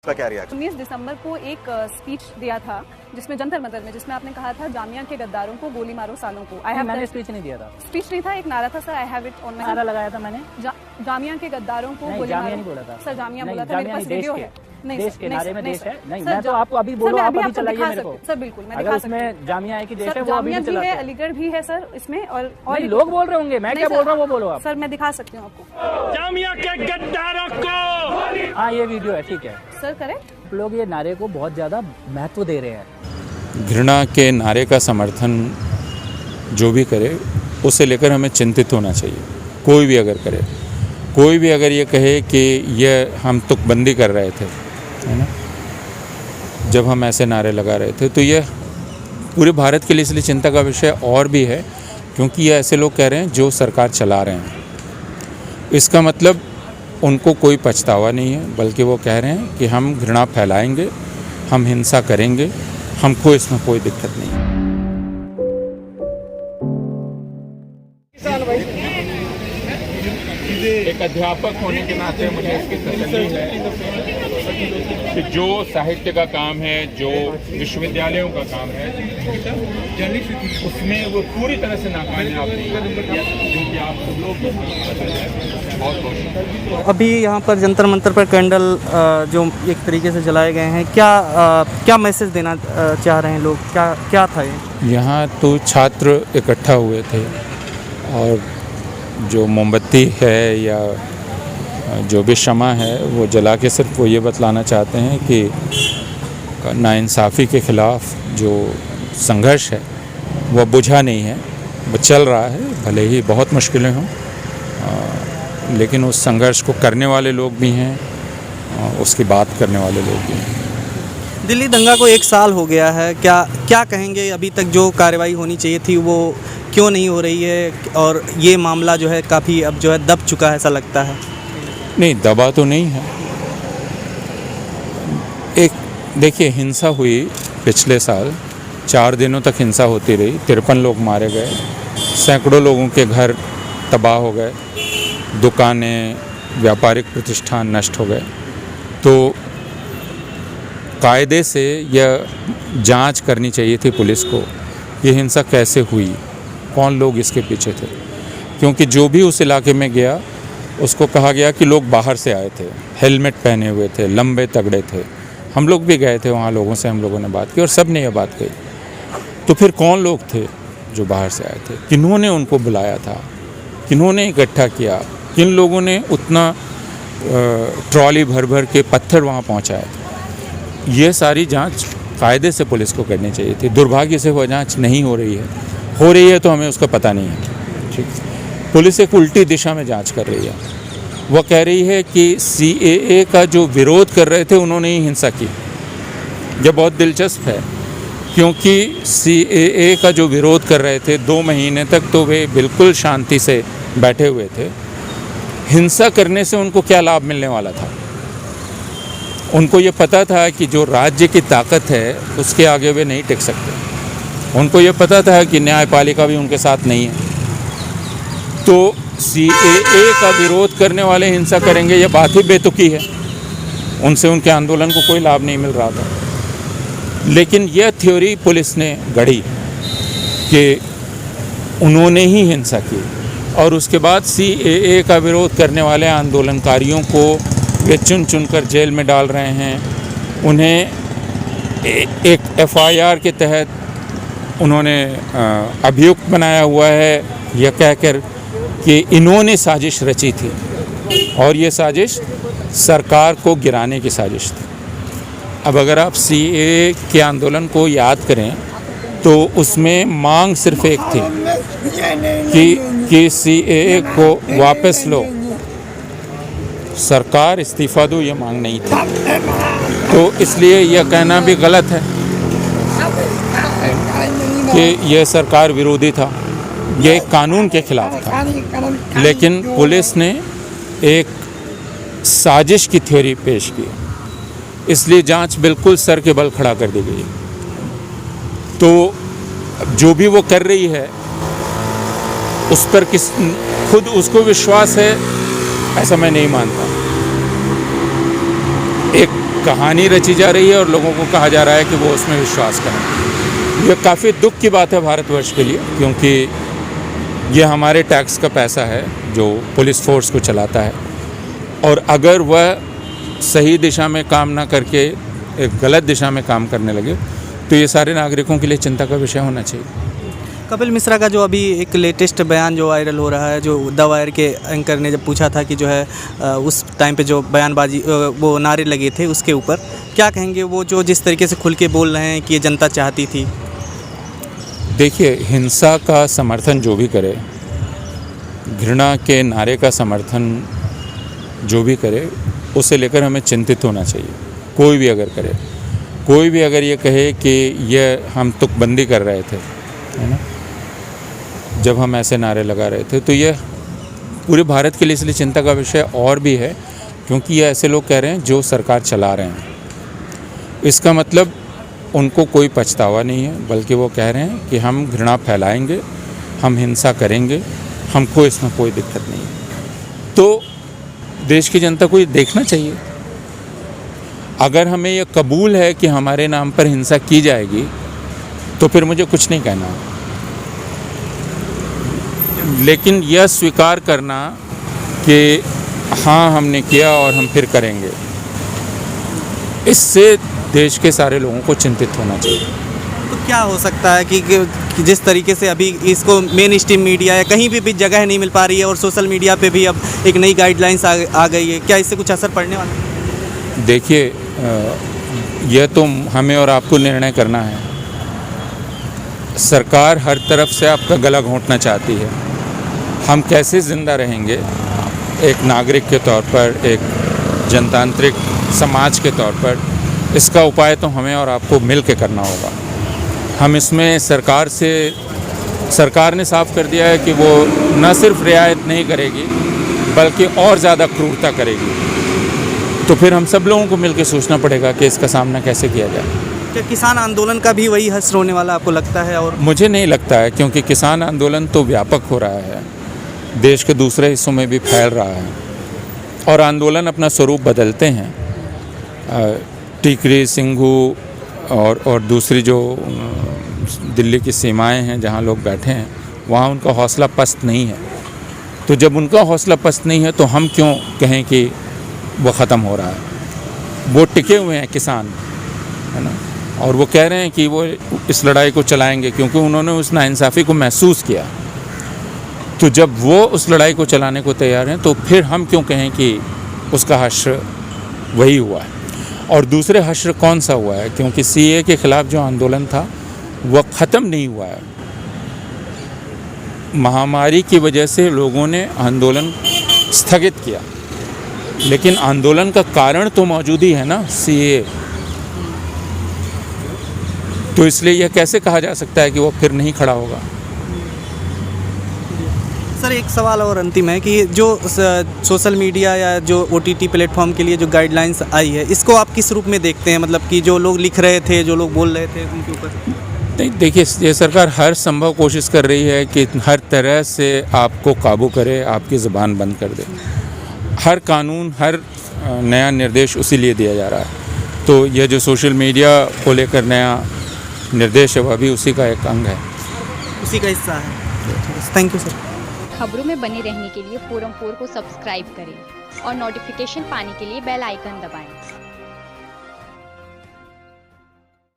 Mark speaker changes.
Speaker 1: का क्या रिएक्शन?
Speaker 2: 19 दिसंबर को एक स्पीच दिया था जिसमें जंतर मंतर में, जिसमें आपने कहा था जामिया के गद्दारों को गोली मारो सालों को।
Speaker 3: मैंने स्पीच नहीं दिया था।
Speaker 2: स्पीच नहीं था, एक नारा था sir, I have it on my.
Speaker 3: नारा लगाया था मैंने।
Speaker 2: जामिया के गद्दारों को गोली
Speaker 3: जामिया
Speaker 2: मारो।
Speaker 3: नहीं बोला था
Speaker 2: सर जामिया बोला था,
Speaker 3: जामिया
Speaker 2: मेरे पास
Speaker 3: नहीं,
Speaker 2: वीडियो है। नहीं
Speaker 3: देश के नारे में देश है। नहीं,
Speaker 2: सर,
Speaker 3: मैं तो आपको अभी बोलो, आप अभी चलाइए मेरे को।
Speaker 2: सर बिल्कुल मैं
Speaker 3: अगर
Speaker 2: दिखा सकती हूँ।
Speaker 3: उसमें जामिया है कि देश है, वो अभी
Speaker 2: जामिया
Speaker 3: भी
Speaker 2: भी
Speaker 3: चलाते
Speaker 2: है,
Speaker 3: हैं।
Speaker 2: अलीगढ़ भी है सर इसमें। और
Speaker 3: लोग बोल रहे होंगे, मैं क्या बोल रहा हूँ वो बोलो आप।
Speaker 2: सर मैं दिखा सकती हूँ आपको
Speaker 4: जामिया के गद्दारों को।
Speaker 3: हाँ ये वीडियो है, ठीक है
Speaker 2: सर। करेक्ट।
Speaker 3: लोग ये नारे को बहुत ज़्यादा महत्व दे रहे हैं।
Speaker 5: घृणा के नारे का समर्थन जो भी करे उसे लेकर हमें चिंतित होना चाहिए। कोई भी अगर करे, कोई भी अगर ये कहे कि यह हम तुकबंदी कर रहे थे, है ना, जब हम ऐसे नारे लगा रहे थे, तो यह पूरे भारत के लिए इसलिए चिंता का विषय और भी है क्योंकि ये ऐसे लोग कह रहे हैं जो सरकार चला रहे हैं। इसका मतलब उनको कोई पछतावा नहीं है, बल्कि वो कह रहे हैं कि हम घृणा फैलाएंगे, हम हिंसा करेंगे, हमको इसमें कोई दिक्कत नहीं है। एक अध्यापक होने के नाते मुझे इसकी तसल्ली है कि जो साहित्य का काम है, जो विश्वविद्यालयों का काम है, उसमें वो पूरी तरह से नाकामयाब नहीं है, जो कि आप सब लोग बहुत कोशिश।
Speaker 6: अभी यहाँ पर जंतर मंतर पर कैंडल जो एक तरीके से जलाए गए हैं, क्या मैसेज देना चाह रहे हैं लोग? क्या था ये?
Speaker 5: यहाँ तो छात्र इकट्ठा हुए थे और जो मोमबत्ती है या जो भी शमा है वो जला के सिर्फ वो ये बतलाना चाहते हैं कि नाइंसाफ़ी के ख़िलाफ़ जो संघर्ष है वो बुझा नहीं है, वो चल रहा है। भले ही बहुत मुश्किलें हों, लेकिन उस संघर्ष को करने वाले लोग भी हैं, उसकी बात करने वाले लोग भी हैं।
Speaker 6: दिल्ली दंगा को 1 साल हो गया है, क्या कहेंगे? अभी तक जो कार्रवाई होनी चाहिए थी वो क्यों नहीं हो रही है, और ये मामला जो है काफ़ी अब जो है दब चुका है ऐसा लगता है?
Speaker 5: नहीं, दबा तो नहीं है। एक देखिए, हिंसा हुई पिछले साल, 4 दिनों तक हिंसा होती रही, 53 लोग मारे गए, सैकड़ों लोगों के घर तबाह हो गए, दुकानें, व्यापारिक प्रतिष्ठान नष्ट हो गए। तो कायदे से यह जांच करनी चाहिए थी पुलिस को, ये हिंसा कैसे हुई, कौन लोग इसके पीछे थे, क्योंकि जो भी उस इलाके में गया उसको कहा गया कि लोग बाहर से आए थे, हेलमेट पहने हुए थे, लंबे तगड़े थे। हम लोग भी गए थे वहाँ, लोगों से हम लोगों ने बात की और सब ने यह बात कही। तो फिर कौन लोग थे जो बाहर से आए थे, किन्होंने उनको बुलाया था, किन्होंने इकट्ठा किया, किन लोगों ने उतना ट्रॉली भर भर के पत्थर वहाँ पहुँचाए, ये सारी जांच कायदे से पुलिस को करनी चाहिए थी। दुर्भाग्य से वह जांच नहीं हो रही है तो हमें उसका पता नहीं है। ठीक, पुलिस एक उल्टी दिशा में जांच कर रही है। वह कह रही है कि CAA का जो विरोध कर रहे थे उन्होंने ही हिंसा की। यह बहुत दिलचस्प है क्योंकि CAA का जो विरोध कर रहे थे 2 महीने तक तो वे बिल्कुल शांति से बैठे हुए थे। हिंसा करने से उनको क्या लाभ मिलने वाला था? उनको ये पता था कि जो राज्य की ताकत है उसके आगे वे नहीं टिक सकते। उनको ये पता था कि न्यायपालिका भी उनके साथ नहीं है। तो CAA का विरोध करने वाले हिंसा करेंगे, ये बात ही बेतुकी है। उनसे उनके आंदोलन को कोई लाभ नहीं मिल रहा था। लेकिन यह थ्योरी पुलिस ने गढ़ी कि उन्होंने ही हिंसा की, और उसके बाद CAA का विरोध करने वाले आंदोलनकारियों को वे चुन चुन कर जेल में डाल रहे हैं। उन्हें एक FIR के तहत उन्होंने अभियुक्त बनाया हुआ है, यह कहकर कि इन्होंने साजिश रची थी, और ये साजिश सरकार को गिराने की साजिश थी। अब अगर आप CAA के आंदोलन को याद करें तो उसमें मांग सिर्फ एक थी कि CAA को वापस लो, सरकार इस्तीफ़ा दो, ये मांग नहीं थी। तो इसलिए यह कहना भी गलत है कि यह सरकार विरोधी था, यह कानून के खिलाफ था। लेकिन पुलिस ने एक साजिश की थ्योरी पेश की, इसलिए जांच बिल्कुल सर के बल खड़ा कर दी गई। तो जो भी वो कर रही है उस पर खुद उसको विश्वास है ऐसा मैं नहीं मानता। एक कहानी रची जा रही है और लोगों को कहा जा रहा है कि वो उसमें विश्वास करें। ये काफ़ी दुख की बात है भारतवर्ष के लिए, क्योंकि ये हमारे टैक्स का पैसा है जो पुलिस फोर्स को चलाता है, और अगर वह सही दिशा में काम ना करके एक गलत दिशा में काम करने लगे तो ये सारे नागरिकों के लिए चिंता का विषय होना चाहिए।
Speaker 6: कपिल मिश्रा का जो अभी एक लेटेस्ट बयान जो वायरल हो रहा है, जो द वायर के एंकर ने जब पूछा था कि जो है उस टाइम पे जो बयानबाजी वो नारे लगे थे उसके ऊपर क्या कहेंगे, वो जो जिस तरीके से खुल के बोल रहे हैं कि ये जनता चाहती थी?
Speaker 5: देखिए, हिंसा का समर्थन जो भी करे, घृणा के नारे का समर्थन जो भी करे, उसे लेकर हमें चिंतित होना चाहिए। कोई भी अगर करे, कोई भी अगर ये कहे कि ये हम तुकबंदी कर रहे थे, है ना, जब हम ऐसे नारे लगा रहे थे, तो ये पूरे भारत के लिए इसलिए चिंता का विषय और भी है, क्योंकि ये ऐसे लोग कह रहे हैं जो सरकार चला रहे हैं। इसका मतलब उनको कोई पछतावा नहीं है, बल्कि वो कह रहे हैं कि हम घृणा फैलाएंगे, हम हिंसा करेंगे, हमको इसमें कोई दिक्कत नहीं है। तो देश की जनता को ये देखना चाहिए। अगर हमें ये कबूल है कि हमारे नाम पर हिंसा की जाएगी तो फिर मुझे कुछ नहीं कहना, लेकिन यह स्वीकार करना कि हाँ हमने किया और हम फिर करेंगे, इससे देश के सारे लोगों को चिंतित होना चाहिए।
Speaker 6: तो क्या हो सकता है कि जिस तरीके से अभी इसको मेन स्ट्रीम मीडिया या कहीं भी जगह नहीं मिल पा रही है और सोशल मीडिया पे भी अब एक नई गाइडलाइंस आ गई है, क्या इससे कुछ असर पड़ने वाला है?
Speaker 5: देखिए, यह तो हमें और आपको निर्णय करना है। सरकार हर तरफ से आपका गला घोंटना चाहती है। हम कैसे ज़िंदा रहेंगे एक नागरिक के तौर पर, एक जनतांत्रिक समाज के तौर पर, इसका उपाय तो हमें और आपको मिल के करना होगा। हम इसमें सरकार ने साफ कर दिया है कि वो न सिर्फ रियायत नहीं करेगी बल्कि और ज़्यादा क्रूरता करेगी। तो फिर हम सब लोगों को मिलकर सोचना पड़ेगा कि इसका सामना कैसे किया जाए।
Speaker 6: क्या किसान आंदोलन का भी वही हश्र होने वाला आपको लगता है? और
Speaker 5: मुझे नहीं लगता है, क्योंकि किसान आंदोलन तो व्यापक हो रहा है, देश के दूसरे हिस्सों में भी फैल रहा है और आंदोलन अपना स्वरूप बदलते हैं। टीकरी, सिंघू और दूसरी जो दिल्ली की सीमाएं हैं जहां लोग बैठे हैं, वहां उनका हौसला पस्त नहीं है। तो जब उनका हौसला पस्त नहीं है तो हम क्यों कहें कि वो ख़त्म हो रहा है? वो टिके हुए हैं किसान, है ना, और वो कह रहे हैं कि वो इस लड़ाई को चलाएंगे क्योंकि उन्होंने उस नाइंसाफ़ी को महसूस किया। तो जब वो उस लड़ाई को चलाने को तैयार हैं तो फिर हम क्यों कहें कि उसका हश्र वही हुआ है? और दूसरे हश्र कौन सा हुआ है? क्योंकि सीए के ख़िलाफ़ जो आंदोलन था वह ख़त्म नहीं हुआ है। महामारी की वजह से लोगों ने आंदोलन स्थगित किया, लेकिन आंदोलन का कारण तो मौजूद ही है ना, सीए। तो इसलिए यह कैसे कहा जा सकता है कि वो फिर नहीं खड़ा होगा?
Speaker 6: सर, एक सवाल और अंतिम है कि जो सोशल मीडिया या जो OTT प्लेटफॉर्म के लिए जो गाइडलाइंस आई है, इसको आप किस रूप में देखते हैं? मतलब कि जो लोग लिख रहे थे, जो लोग बोल रहे थे, उनके ऊपर?
Speaker 5: नहीं, देखिए, ये सरकार हर संभव कोशिश कर रही है कि हर तरह से आपको काबू करे, आपकी ज़ुबान बंद कर दे। हर कानून, हर नया निर्देश उसी लिए दिया जा रहा है। तो यह जो सोशल मीडिया को लेकर नया निर्देश है वह भी उसी का एक अंग है,
Speaker 6: उसी का हिस्सा है। Thank you sir.
Speaker 1: खबरों में बने रहने के लिए फोरम 4 को सब्सक्राइब करें और नोटिफिकेशन पाने के लिए बेल आइकन दबाएं।